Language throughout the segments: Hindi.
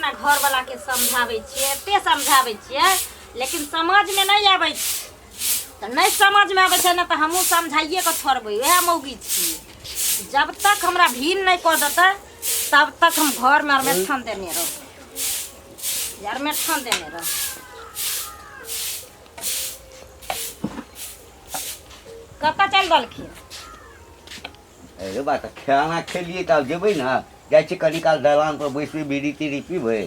अपना घर वाला के समझावे छिए, एते समझावे छिए, लेकिन समझ में नहीं आवे तो नहीं समझ में आवे छै ना तो हमहू समझाइए के छोड़बै। वह मौगी छिए, जब तक हमरा भीन नहीं कर देते तब तक हम घर में में ठान देने रहो, यार में ठान देने रहो। कत चल दलखिन? अरे बात खाना खेलिए तब जेबै ना, जाइ छी कनी काल दलान पर बैसबै, बीड़ी तीड़ी पीबै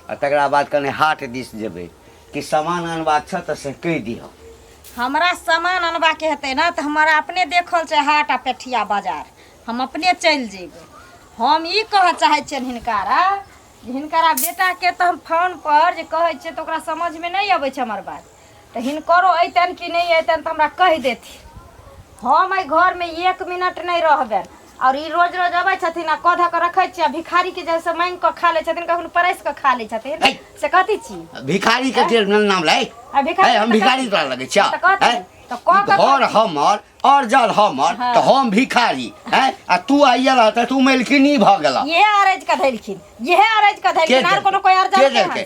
आ तकरा बाद कने हाट दिस जेबै कि सामान अनबाक छ तऽ से कहि दिहो। हमरा सामान अनबा के हेतै ना तो हमारा अपने देखल छै हाट आ पेठिया बाजार, हम अपने चल जेबै। हम ई कह चाहे छियन हिनकारा, हिनकारा बेटा के तो हम फोन पर जे कहै छियै तो ओकरा समझ में नहीं आबै छै हमर बात, तो हिनकरो अइतन कि नहीं अइतन तो हमरा कह देथिन। हम एहि घर में 1 मिनट नहीं रहबे और ई रोज रोज अबै छथिन आ कह के रखै छियै, भिखारी के जैसे मांग के खा ले छथिन, कखनो परस के खा ले छथिन, से कथी छी भिखारी के नाम लै? हम भिखारी तोरा लगै छ? घर हमर और जल हमर तो हम भिखारी है आ तू आइया रहता तू मेलकिनी भ गेला। ये अरेज का धैलखिन, ये अरेज का धैलखिन, आर कोनो कोई अर्ज के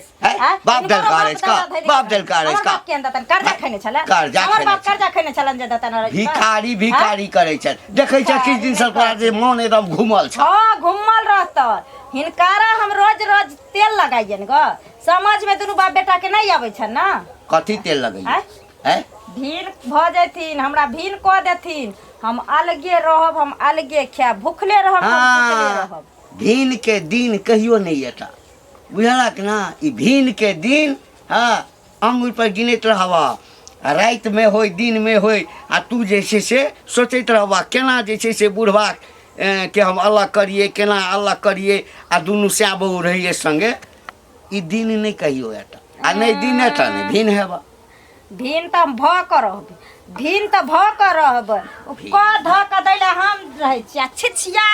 बाप दल का अरेज का, बाप दल का अरेज का के अंदर कर्जा खैने छले, कर्जा हमर बाप कर्जा खैने छलन जे दतन अरेज भिखारी भिखारी करे छ। देखै छ किछ दिन से तोरा जे मन एकदम घुमल छ। हां घुमल रहत। हिनकारा हम रोज रोज तेल लगाइयन ग, समझ में दुनु बाप बेटा के नहीं आबै छ ना। कथी तेल लगै है? भीन भ जथिन, हमरा भीन क देथिन, हम अलगे रहब, हम अलगे खायब, भूखले रहब, भूखले रहब। भीन के दिन कहियो नहीं एता, बुझला कि ना? ई भीन के दिन हाँ अंगुर पर गिनैत रहबा, रात में होय दिन में होय आ तू जे छै से सोचैत रहबा केना जे छै से बुढ़वा के हम अलग करिए, केना अलग करिए आ दुनू सै बहू रहिए संगे। ई दिन नहीं कहियो एता आ नहीं दिन एता नहीं भीन हेबा। भीन तो हम भ कर रहब, भीन तो भ कर रहब, क ध क दैला हम रहै छी छिछिया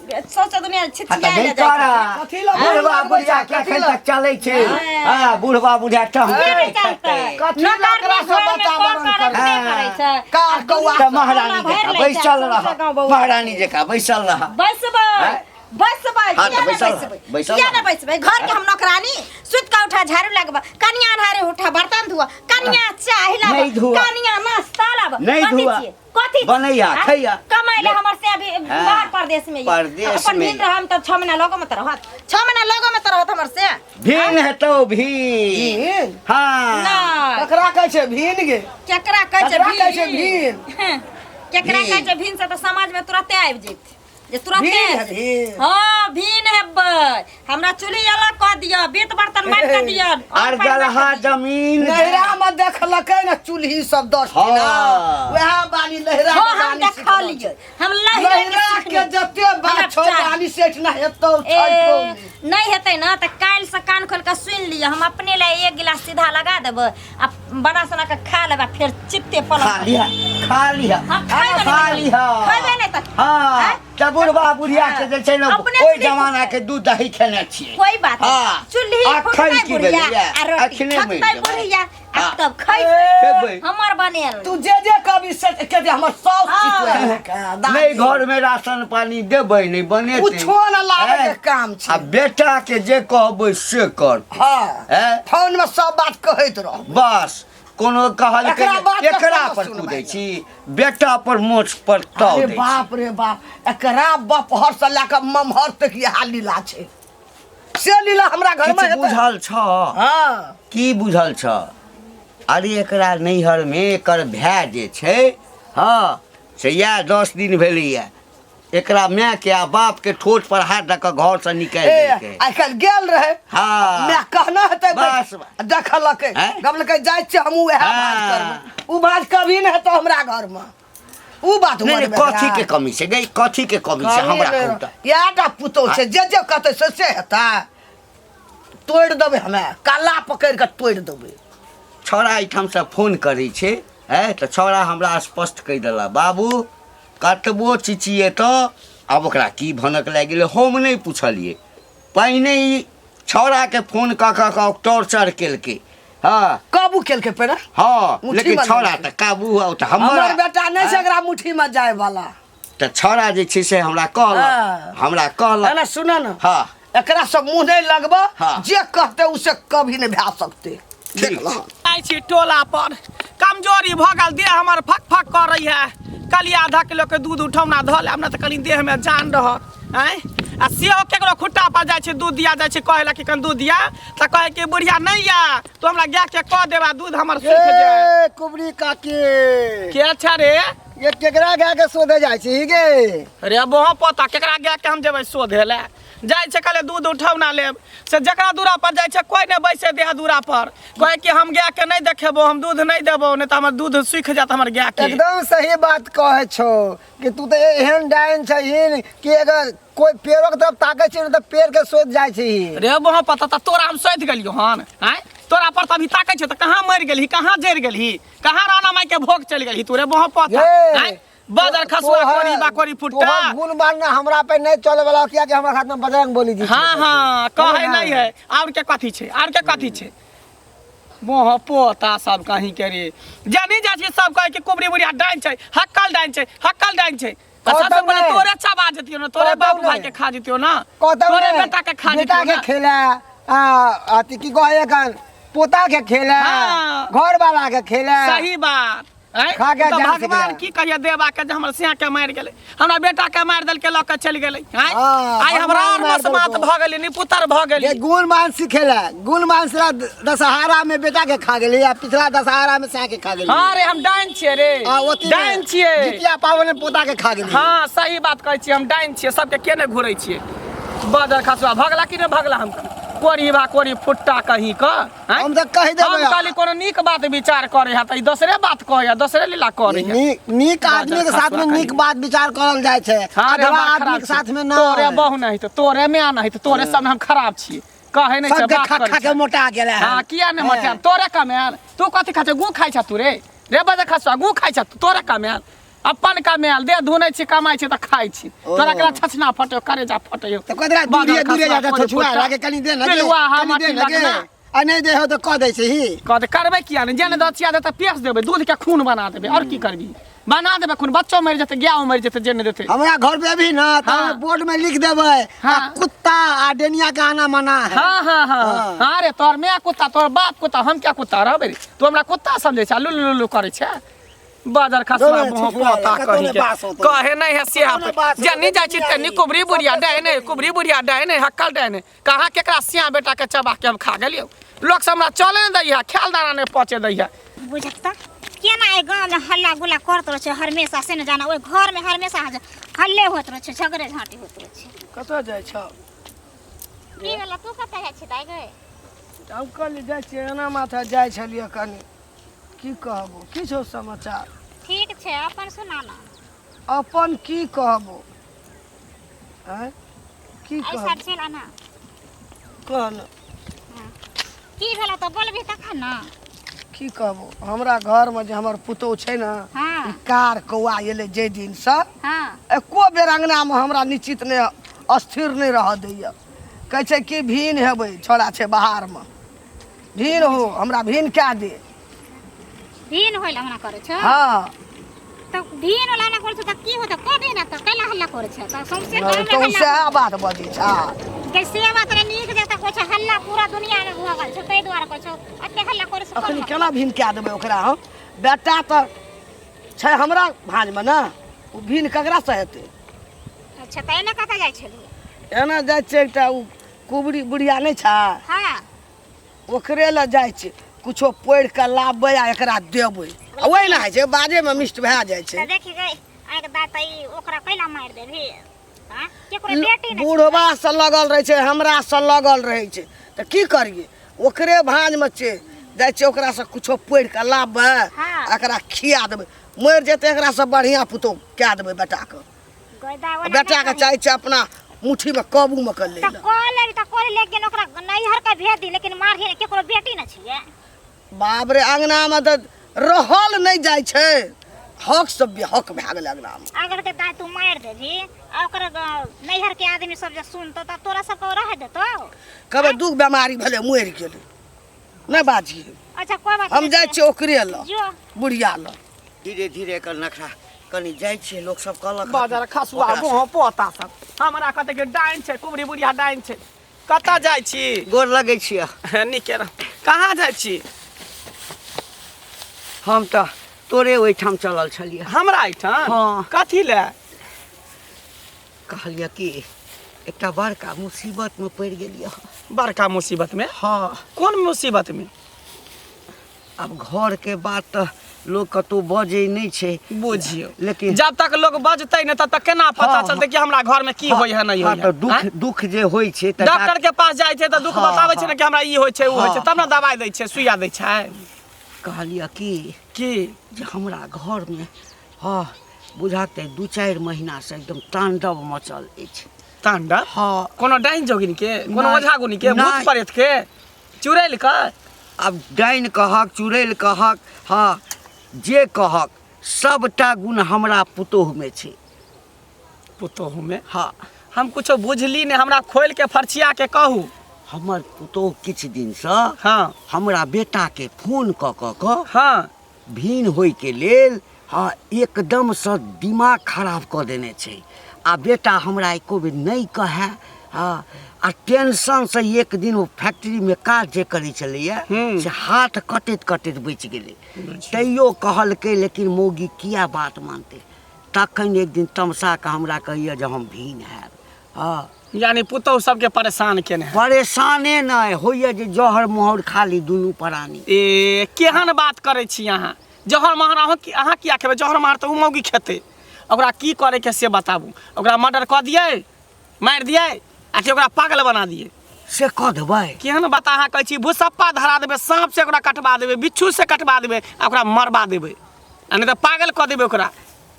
सोच दुनिया छिछिया ले जाय। कथी ल बुढ़वा बुढ़िया के एखन तक चलै छै? हां बुढ़वा बुढ़िया टम कथी लकरा सब वातावरण करै छै का कौआ महारानी जका बैसल रह, महारानी जका बैसल रह। बैसबै बैसबै बैसल किया ना बैसबै? घर के हम नौकरानी, सुत का उठा झाड़ू लगबा, कनिया धारे उठा बर्तन धुआ, कनिया चाय हिलाबा, कनिया नाश्ता लाबा, नहीं धुआ कथी बनैया खैया कमाइले हमर से अभी बाहर परदेश में अपन दिन रहम त 6 महीना लगो में त रहत, 6 महीना लगो में त रहत हमर से। भीन हेतौ भीन। हां ना ककरा कहै छै भीन गे? केकरा कहै छै भीन? केकरा कहै छै भीन से त समाज में तुरंते आबि जैत जे तुरंते। हां भीन हेबै, हमरा चुली अलग क दिया, बेत बर्तन मार क दिया और गलहा जमीन नहरा में देखलकै ना चूल्ही सब 10 किला वह बानी लहरा में हम देखा लिए, हम लहरा के जते बात छौ बानी सेठ ना हेतौ नहीं हेतै ना त काल से कान खोल के सुन लिया, हम अपने ले 1 गिलास सीधा लगा देब आ बड़ा सना के खा लेबा, फिर चित्ते पलक खा लिया खा लिया खाइबे नहीं त हां त बुढ़वा बुढ़िया के जे छै ना ओइ जमाना के दूध दही खेने छियै। कोई बात नहीं, चुल्ही फुकै बुढ़िया आ रोटी खतै बुढ़िया आ तब खइबै हमर बनेल। तू जे कभी से के हमर साउस नहीं घर में राशन पानी देबै नहीं बनेतै, कुछो ना लागे के काम छै। आ बेटा के जे कहबै से कर। हां फोन में सब बात कहैत रह बस। कोनो कहल के एकरा पर कूदै छी, बेटा पर मोछ पर ताव दै छी। बाप रे बाप, एकरा बपहर से लेके ममहर तक यह लीला छै। से लीला हमरा घर में बुझल छ? हां की बुझल छ? अरे एकरा नैहर में एकर भाय जे छै हां से या 10 दिन भेलैया, एकरा माय के आ बाप के ठोट पर हाथ रख के घर से निकाल देलकै। आइकाल गेल रहे हां मैं कहना हेतै बस देखलकै गबलकै जाइ छै हमहू वह बात करब। उ बात कभी न हेतौ हमरा घर में। उ बात नहीं कथी के कमी छै गई, कथी के कमी छै हमरा कहता? याटा पुतो छै जे कहतै से हेतै, तोड़ देबै, हमें काला पकड़ के तोड़ देबै। छौड़ा एहिठाम से फोन करै छै त छौड़ा हमरा स्पष्ट कहि देला, बाबू कतबो चिचिए तो अब ओकरा की भनक लागि गेलै हम नहीं पूछलिए, पहिने ई छौड़ा के फोन क टॉर्चर केलकै। हां काबू केलकै पे ना। हां लेकिन छौड़ा त काबू हो त हमर बेटा नहीं छै एकरा मुट्ठी में जाय वाला। त छौड़ा जे छै से हमरा कहला ना सुन न। हां एकरा सब मुंह नहीं लगबा हाँ। जे कहते उसे कभी नहीं भा सकते देख लो आई छी टोला पर कमजोरी भ गेल देह हमर फक फक कर रही है कल आधा किलो के दूध उठौना धऽ लेब ने तऽ कनी देह में जान रहत हैं आ सेहो केकरो खुट्टा पर जाइ छै दूध दिया जाइ छै कहला कि कन दूध दिया तऽ कहे कि बुढ़िया नहीं या तो हमरा गाय के कह देबा दूध हमर सूख जाय ए कुबरी काकी के छ रे ये केकरा गाय के सोधे जाइ छी गे रे बोह पता केकरा गाय के हम जेबै शोधे ले जाइ छै कले दूध उठौना लेब से जकरा दूरा पर जाइ छै कोई ने बैसे दे दूरा पर कहे कि हम गाय के नहीं देखेबो हम दूध नहीं देबो नहीं तो हमर दूध सूख जात हमर गाय के एकदम सही बात कहे छो कि तू तो एहन डाइन छहिन कि अगर कोई पेड़ो के तरफ ताके छी तो पेड़ के सोध जाइ छी रे बोह पता त तोरा हम सोध गेलियो हन हैं तोरा पर तभी ताकै छै त कहां मर गेलही कहां जरि गेलही कहां राणा माई के भोग चल गेलही तोरे बोह पता हैं बदर खसुआ कोरी बाकोरी फुटका गुण मान हमरा पे नहीं चले वाला किया कि हमरा हाथ में बजरंग बोली दी हां कहे नहीं है और के कथी छै और के कथी छै मोह पोता सब कहीं के रे जानी जा छी सब कहे कि कुबरी बुढ़िया डाइन छै हक्कल डाइन छै सबसे पहले तोरे चबा जतियो ना तोरे बाप भाई के खा जतियो ना तोरे बेटा के खा जतियो बेटा के खेला अति की कहे कन पोता के खेला घर वाला के खेला सही बात खा के जा भगवान की कहिए देवा के हमर सिया के मार गेले हमरा बेटा के मार देल के लक चल गेले आई हमरा और मसमात भ गेली निपुतर भ गेली गुण मान सिखेला गुण मान से दशहरा में बेटा के खा गेली या पिछला दशहरा में सिया के खा गेली हां रे हम डाइन छिए रे डाइन छिए जितिया पावन में पोता के खा गेली हां सही बात कहै छी हम डाइन छिए सबके केने घुरै छिए बदर खसुआ भगला कि ने भगला हम कोरी बा कोरी फुट्टा कहीं का हम तो कह देबे हम खाली कोनो नीक बात विचार करे है त दूसरे बात कहे दूसरे लीला करे है नीक आदमी के साथ में नीक बात विचार करल जाय छै अधवा आदमी के साथ में ना तोरे बहु नहीं तो तोरे में नहीं तो तोरे सब हम खराब छी कहे नहीं छै बात खा के मोटा गेले हां किया ने मोटा तोरे कमेल तू कथि खा छ गु खाइ छ तू रे बदर खसुआ गु खाइ छ तोरे कमेल अपन का मेल दे धुनै छी कमाई छी त खाइ छी तोरा कला छछना फटो करेजा फटयो त कदरा दूरे जाके छछुआ लागे कनी दे लगे पिलुआ हा माटी लगना आ नहीं दे हो त क दै छी क दे करबे किया ने जेने दचिया दे त पेस देबे दूध के खून बना देबे और की करबी बना देबे खून बच्चो मर जते गाय मर जते जेने देते हमरा घर पे भी ना त बोर्ड में लिख देबे कुत्ता आ डेनिया का आना मना है हां रे तोर मैं कुत्ता तोर बाप कुत्ता हम क्या कुत्ता रहबे तू हमरा कुत्ता समझे छ लुलु करे छ बाजार खसला मोह पोता कहे नहीं है सिया जनी जाय छी तनी कुबरी बुढ़िया डायने कुबरी बुढ़िया डायने हक्कल डायने कहां केकरा सिया बेटा के चबा के हम खा गेलियो लोग से हमरा चले न दैया ख्याल दाना ने पहुंचे दैया बुझत केना ए गांव में हल्ला गुला करत रह छै हमेशा से न जाना ओइ घर में हमेशा हल्ले होत रह छै झगड़े झांटी होत रह छै कतऽ जाइ छ की भेला तू कतऽ जाइ छी दाइ गए हम कल जाइ छी एना माथा जाइ छलिए कनी की कहबो की छौ समाचार ठीक छै अपन सुना ना अपन की कहबो हैं की ऐसा कहबो चला ना कह न की भेला तो बोलबी तखन ना की कहबो हमरा घर में जे हमर पुतौ छै ना हां कार कौआ एले जे दिन से हां एको बेर अंगना में हमरा निश्चित ने अस्थिर नहीं रह दैया कहै छै कि भीन हेबै छोड़ा छै बाहर में भीन हो हमरा भीन क्या दे भीन होइला ना करे छ हां तो भीन वाला ना करे छ त की होत कबे ना तो कैला हल्ला करे छ त सबसे तो से बात बजी छ कैसे बात रे नीक देता कोछ हल्ला पूरा दुनिया में हुआ गल छ तै द्वारा कोछ अते हल्ला करे छ अखनी केना भीन क्या देबै ओकरा हम बेटा त छै हमरा भांज में ना ओ भीन ककरा से हेतै अच्छा तै ना कतऽ जाइ छली एना जाइ छै एकटा उ कुबरी बुढ़िया नहीं छ हां ओकरे ल जाइ छै कुछो पोड़ के लाबे आ एकरा देबै ओइ ना है छै बाजे में मिष्ट भए जाइ छै त देखि गई आइ के दाता ई ओकरा कैला मार देबी हां केकरो बेटी नै बूढ़वा से लगल रहे छै हमरा से लगल रहे छै त की करिए ओकरे भांज में छै जाइ छै ओकरा से कुछो पोड़ के लाबे एकरा खिया देबै मर जेते एकरा से बढ़िया पुतो क्या देबै बेटा के बेटा के चाहे छै अपना मुट्ठी में काबू में कर ले त कोले लेकिन ओकरा नैहर का भेज दी लेकिन मार ही केकरो बेटी न छिए बाप रे अंगना में त रहल नहीं जाइ छै हक सब हक भए गेल अंगना में अगर के दाय तू मार देबी ओकर नैहर के आदमी सब जे सुनतो त तोरा सब को रह देतो कबे दुख बीमारी भेले मर गेलै नहीं बाजी अच्छा कोई बात हम जाइ छी ओकरे ल जो बुढ़िया ल धीरे धीरे कर नखरा कनी जाइ छी लोग सब कहलक बाजार खसुआ मोह पोता सब हमरा कहते के डाइन छै कुबरी बुढ़िया डाइन छै कतऽ जाइ छी? गोर लगै छियै। नीके रह। कहाँ जाइ छी? हम तऽ तोरे ओहिठाम चलल छलियै। हमरा एहिठाम? हाँ। कथी लए? कहलियै कि एकटा बड़का मुसीबतमे पड़ि गेलियै। बड़का मुसीबत में? हाँ। कौन मुसीबत में? अब घर के बात तऽ लोग कतौ बजै नहीं छै। बुझियो लेकिन जब तक लोग बजतै ने तब तक केना पता हाँ, चलतै कि हमरा घर में की होय है नहीं हाँ, होय तो है? दुख हाँ? दुख जे होय छै तऽ डॉक्टर के पास जाइ छै तऽ दुख हाँ, बताबै छै हाँ। ने कि हमरा ई होय छै उ होय छै हाँ। तब ने दवाई दै छै सुइया दै छै। कहलियै कि की जे हमरा घर में हाँ बुझाते 2-4 महीना से एकदम तांडव मचल अछि। तांडव? हाँ। कोनो डाइन जोगिन के, कोनो नहीं, ओझा गुनी के, भूत नहीं। प्रेत के, चुड़ैल के? अब डाइन कहक चुड़ैल कहक हाँ जे कहक सबटा गुण हमरा पुतोह में छै। पुतोहू में? हाँ हम कुछो बुझली ने, हमरा खोल के फरचिया के कहू। हमर पुतोह किछ दिन से हाँ हमरा बेटा के फोन कऽ हाँ भीन होय के लेल हाँ एकदम से दिमाग खराब कऽ देने छै। आ बेटा हमरा एको बेर नहीं कहे हाँ आ टेंशन से एक दिन वो फैक्ट्री में काज जे करै छलैया से हाथ कटैत कटैत बचि गेलै। तैयो कहलकै लेकिन मौगी किया बात मानते। तखन एक दिन तमसा के हमरा कहिया जे हम भीन हैब। हाँ यानी पुतोह सबके परेशान केने है। परेशाने नहीं होइए जे जहर मोहर खाली दुनू प्राणी। ए केहन बात करै छी अहाँ? जहर महर अहाँ किया खेबै? जहर महर तऽ उ मौगी खेतै। ओकरा की करे के से बताबू। ओकरा मर्डर कऽ दियै, मारि दियै आ कि ओकरा पागल बना दियै? से कह देबै। केहन बात अहाँ कहै छी? भूसप्पा धरा देबै, सांप से ओकरा कटवा देबै, बिच्छू से कटवा देबै आ ओकरा मरवा देबै आ नहीं तऽ पागल कऽ देबै ओकरा।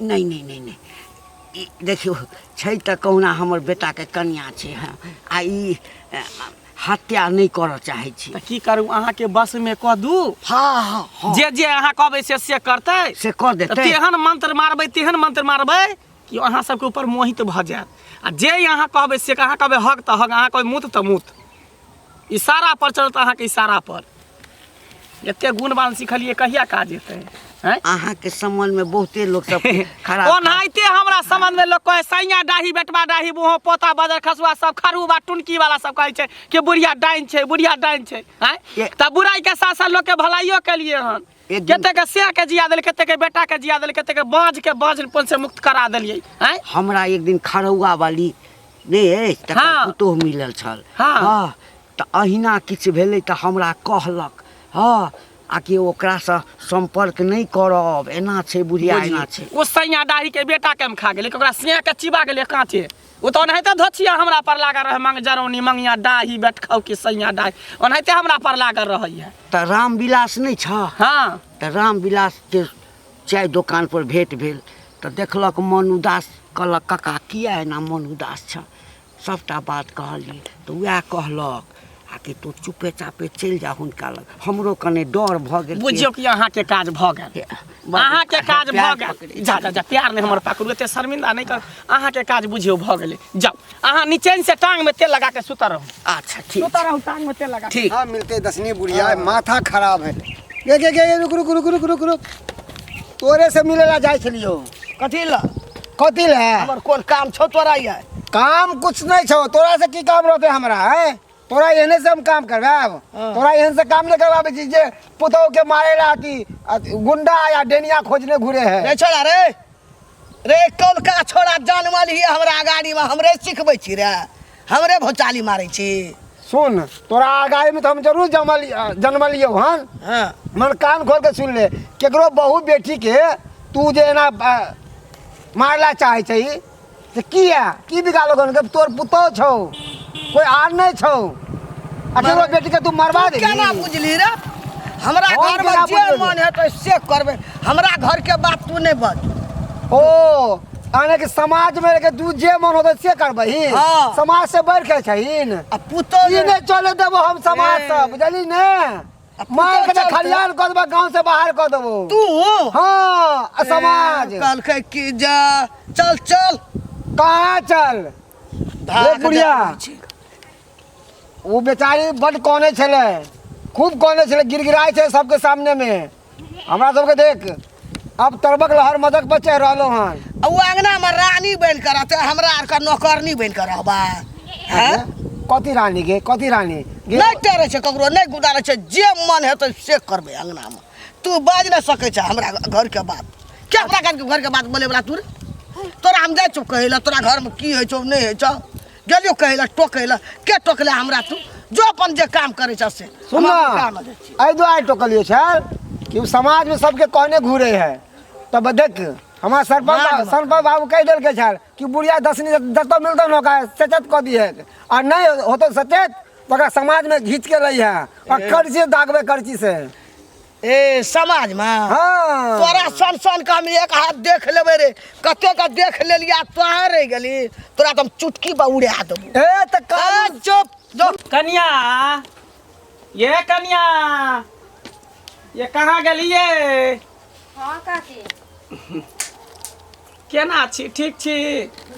नहीं नहीं नहीं नहीं ई देखियो छै तऽ कहुना हमर बेटा के कन्या छै हाँ आ ई हत्या नहीं करऽ चाहै छी। तऽ की करू? अहाँ के बस में कह दू? हाँ हाँ हाँ जे जे अहाँ कहबै से करतै। से कह तऽ देतै। तेहन मंत्र मारबै कि अहाँ सबके ऊपर मोहित भऽ जायत। आ जे अहाँ कहबै से अहाँ कहबै हक तऽ हक, अहाँ कहबै मूत तऽ मूत। इशारा पर चलत अहाँके इशारा पर। एते गुणवान सिखलिए कहिया काज हेतै? हैं? अहाँ के संबंध में बहुते लोग सब खराब ओनाहिते हमरा संबंध में लोग कहे सैया डाही बेटवा डाही मुँह पोता बजर खसुआ सब खरुबा टुनकी वाला सब कहे छै कि बुढ़िया डाइन छै, बुढ़िया डाइन छै। हैं? तब बुराई के साथ साथ लोग के भलाइयो के लिए हन। केते के से के जिया देल, केते के बेटा के जिया देल, केते के बाँझ से मुक्त करा देलिए। हैं? हमरा एक दिन खरौआ वाली नहीं है तकर हाँ। पुतोह मिलल छल। हाँ। हाँ तऽ अहिना किछु भेलै तऽ हमरा कहलक हाँ आ कि ओकरा से संपर्क नहीं करब, एना छै बुढ़िया एना छै। ओ सैया डाही के बेटा के हम खा गेले, ओकरा सिया के चिबा गेले कांचे। ओ तो ओनाहिते धोछिया हमरा पर लागल रहे, मंग जरौनी मंगिया डाही बैठ खाऊ के सैया डाही ओनाहिते हमरा पर लागल रहैया। तऽ रामविलास नहीं छ? हाँ तऽ रामविलास के चाय दुकान पर भेंट भेल तऽ देखलक मन उदास, कहलक काका किया एना मन उदास छ? सबटा बात कहलिए तऽ वएह कहलक आ कि तू चुपे चापे चल जा हुनका लग। हमरो कने डर भऽ गेल। बुझियो कि अहाँ के काज भऽ गेल, अहाँ के काज भऽ गेल। जा जा जा प्यार नहीं हमर पकड़ू, एते शर्मिंदा नहीं कर। अहाँ के काज बुझियो भऽ गेलै। जाओ अहाँ नीचे से टांग में तेल लगा के सुता रहू। अच्छा ठीक सुता रहू टांग में तेल लगा। ठीक। हाँ मिलते दसनी बुढ़िया माथा खराब है। के रुक रुक रुक रुक रुक रुक तोरे से मिलेला जाय छलियो। कथी ला? कथी ले? हमर कोन काम छौ तोरा ये? काम कुछ नहीं छो, तोरा से की काम रहते हमरा है? तोरा एहने से हम काम करवाब? तोरा एहन से काम नहीं करवाबे छी जे पुतोह के मारेला की गुंडा या डेनिया खोजने घुरे है। रे छोड़ा रे कौलका छोड़ा जान वाली है हमरा गाड़ी में, हमरे सिखबै छी रे, हमरे भौचाली मारै छी। सुन तोरा आगाड़ी में तो हम जरूर जन्मलियो हन। हाँ मन कान खोल के सुन ले, केकरो बहू बेटी के तू जे ना मारला चाहे छी से किया की बिगाड़ लोगन के? तोर पुतोह छौ, कोई आर नहीं छौ, अकेलो बेटी के तू मरवा दे। केना बुझली रे? हमरा हम घर में केना जे बुझलियै? मन है तो से करबे, हमरा घर के बात तू नहीं बज। ओ आने के समाज में के तू जे मन होते से करबही। हाँ। समाज से बढ़ के छहीन। आ पुतोह ये नहीं चले देबो हम समाज से, बुझली ने? मार के चलते। खलियान कर देबो, गांव से बाहर कर देबो। तू हाँ समाज कल के की जा चल चल कहाँ चल? भाग बुढ़िया। जा पीछे। वो बेचारी बड़ कोने छले, खूब कोने छले, गिड़गिड़ाई छे सबके सामने में। हमरा सबके देख अब तरबक लहर मदक पर चढ़ रहलो हन। आ वो अंगना में रानी बन कर रहते, हमरा आर का नौकरनी बन कर रहबा। हैं? कथी रानी गे कथी रानी गे नहीं टेरे छै ककरो नहीं गुदारे छै जे मन हेतै से करबै अंगना में तू बाज नहीं सकै छै हमरा घर के बात क्या पता घर के बात बोले वाला तू रे तोरा हम जाय छौ कहै ला तोरा घर में की होइ छौ नहीं होइ छौ गेलियो कहै ला टोकै ला के टोकले हमरा तू जो अपन जे काम करे छ से सुन आई दुआरे टोकलियो छल कि समाज में सबके कहने घूरे है तब देख हमारा सरपंच बाबू कह दिल के छल कि बुढ़िया दसनी जतो मिलतो न का सचेत क दिए और नहीं होतो सचेत तो समाज में घींच के रही है और कर्ची दागबे कर्ची से ए समाज में हाँ तोरा सन का हम एक हाथ देख लेबे रे कते का देख ले लिया तोहा रह गेली तोरा तुम चुटकी पर उड़ा देबो ए त चुप जो कन्या ये कन्या ये कहाँ गेलिए हाँ काकी केना छी ठीक छी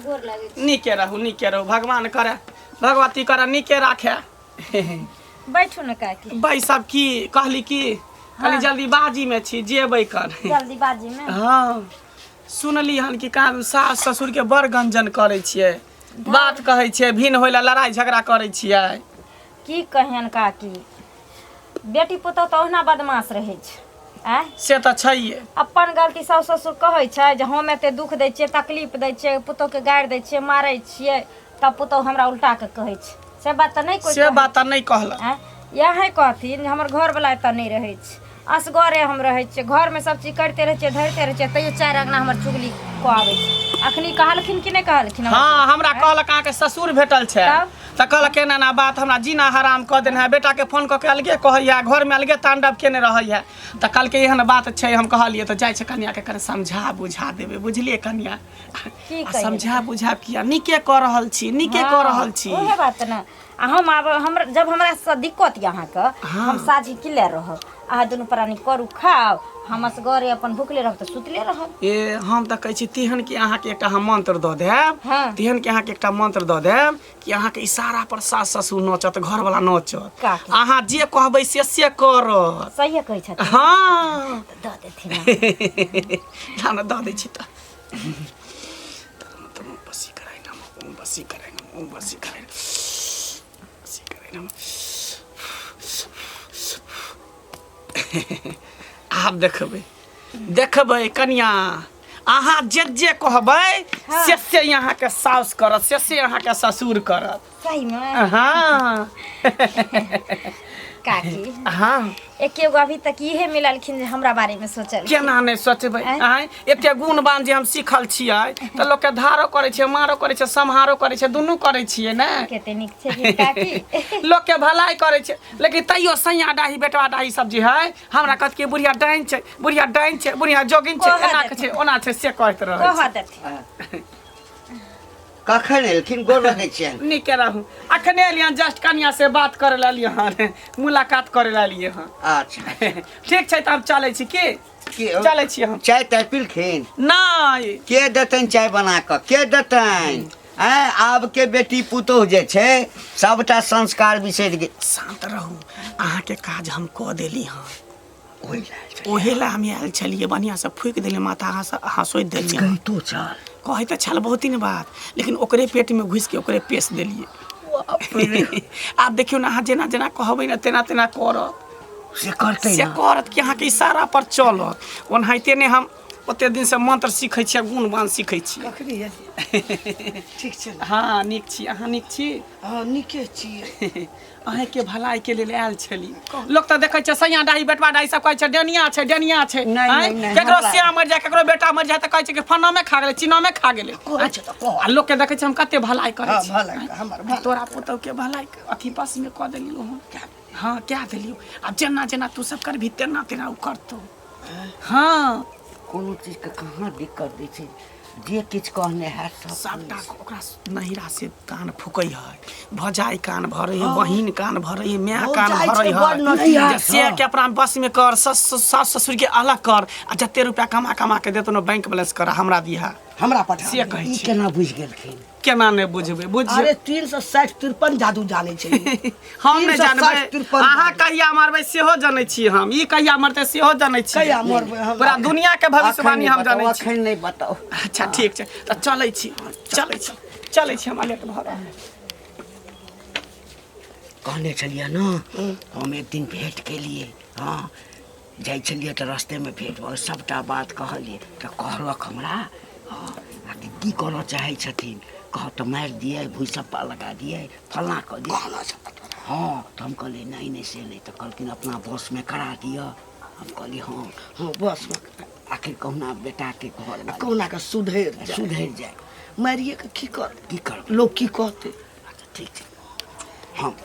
गोर लागै छै नीके रहू भगवान करे भगवती करे नीके राखे बैठू न काकी बैसब की कहली की कहली जल्दीबाजी में छी जेबै कर जल्दीबाजी में हाँ सुनली हन कि काम सास ससुर के बड़ गंजन करे छियै बात कहै छियै भिन्न होइ ला लड़ाई झगड़ा करे छियै की कहियन काकी बेटी पुतौह तऽ ओहिना बदमाश रहै छै आय से तऽ छैहे अपन गलती सास ससुर कहै छै जे हम एते दुख दै छियै तकलीफ दै छियै पुतौह के गारि दै छियै मारै छियै तब पुतौह हमरा उल्टा के कहै छै से बात तऽ नहि कोई से बात तऽ नहि कहलक यही कहथिन जे हमर घर वाला एतऽ नहि रहै छै असगरे हम रहै छियै घर में सब चीज करते रहै छियै धरते रहै छियै तैयो चारि अङ्गना हमर चुगली कऽ आबै छै अखनी कहलखिन कि नहि कहलखिन हाँ हमरा कहलक अहाँके ससुर भेटल छै तऽ कहलक एना ना बात हमरा जीना हराम कऽ देने है बेटा के फोन कऽ के अलगे कहैया घर में अलगे तांडव केने रहैया तऽ कहलकै एहन बात छै हम कहलियै तऽ जाइ छै कन्या के कने समझा बुझा देबै बुझलियै कन्या समझा बुझा किया नीके कऽ रहल छी नीके कऽ रहल छी ओहे बात न हम आब हमरा जब हमरा से दिक्कत य अहाँके हम साझी किले रहब अहाँ दुनू प्राणी करू खाओ हम असगरे अपन भूखले रहब तऽ सुतले रहब ए हम तऽ कहै छी तिहन कि अहाँके एकटा हम मंत्र दऽ देब तिहन कि अहाँके एकटा मंत्र दऽ देब कि अहाँके इशारा पर सास ससुर नचत घर वाला नचत अहाँ जे कहबै से करत सही कहै छथि हाँ दऽ देथिन ना दऽ दै छी तऽ बसी कराइ ना बसी कराइ ना बसी कराइ आब देखबै कन्या अहाँ जे कहबै से यहाँ के साउस करत से यहाँ के ससुर करत सही में हाँ काकी हाँ एकेगो अभी तक इहे मिललखिन जे हमरा बारे में सोचल केना नहीं सोचबै आय एते गुणवान जे हम सीखल छियै तऽ लोक के धारो करे छै मारो करे छै सम्हारो करे छै दुनू करे छियै ने कते नीक छै काकी लोक के भलाई करे छै लेकिन तैयो सैया डाही बेटवा डाही सब जे है हमरा कहत के बुढ़िया डाइन छै बुढ़िया जोगिन छै एना के छै ओना छै से कहत रहै कह देथिन कखन एलखिन गोर रखै छियन नीके रहू अखने एलियन जस्ट कन्या से बात करे लालिए हन मुलाकात करे लालिए हन अच्छा ठीक छै त हम चलै छी की चलै छी हम चाय ताय पीलखिन नहीं के देतन चाय बना के देतन आब के बेटी पुतोह जे छै सबटा संस्कार बिसरि गेल शांत रहू अहाँ के काज हम कऽ देली हन ओहे ला हम आयल छलिए बढ़िया से फूक देली माथा अहाँ सोच देलिए तो चल कहे तो छल बहुत दिन बात लेकिन ओकरे पेट में घुस के ओकरे पेश देलिए आप देखियो ना अहाँ जेना जेना कहबै ना तेना तेना करत से करतै से करत कि अहाँ के इशारा पर चलत ओनाहिते ने हम ओते दिन से मंत्र सीखै छी गुणवान सीखै छी ठीक छै हाँ नीक छी अहाँ नीक छी हाँ नीके छी अहे के भलाई के लेल आयल छली लोग तो देखे छै सैया डाही बेटवा डाही सब कहै छै डेनिया छै केकरो सिया मर जाए केकरो बेटा मर जाए त कहै छै कि फनो में खा गेलै चिनो में खा गेलै आ लोग के देखे छै हम कते भलाई करै छी भलाई हमर तोरा पुतौ के भलाई अथी बस में क देलियो हम हाँ क्या देलियो अब जेना जेना तू सब करभी तेना तेना उ करतो हाँ कोनो चीज के कहाँ दिक्कत दै छै जे किछ कहने है सबटा ओकरा नहिरा से कान फुकै है भजाई कान भरे है बहिन कान भरे है माय कान भरे है से के अपना बस में कर सास ससुर के अलग कर आ जते रुपया कमा के देतो न बैंक बैलेंस कर हमरा दिहा हमरा पठा से कहै छी केना बुझ गेलखिन केना ने बुझबे बुझ अरे 360 53 जादू जाने छै हम ने जानबै अहाँ कहिया मारबै सेहो जानै छी हम ई कहिया मरतै सेहो जानै छी कहिया मरबै हम पूरा दुनिया के भविष्यवाणी हम जानै छी अखन नहीं बताओ अच्छा ठीक छै त चलै छी हम लेट भ रहल कहने छलिए ना हम एक दिन भेंट केलिए हाँ जाइ छलिए तऽ रस्तेमे भेंट भऽ सबटा बात कहलिए तऽ कहलक हमरा हाँ कि की करऽ चाहै छथिन कह तऽ मारि दिए भूसप्पा लगा दिए फल्लाँ कऽ दिए हाँ तऽ हम कहलिए नहीं से नहीं तऽ कहलखिन अपना बस में करा दिअ हम कहलिए हाँ हाँ बस आखिर कहुना बेटा के घर कहुना के सुधैर जाए मारिए के की कर की कर लोग की कहते अच्छा ठीक छै हम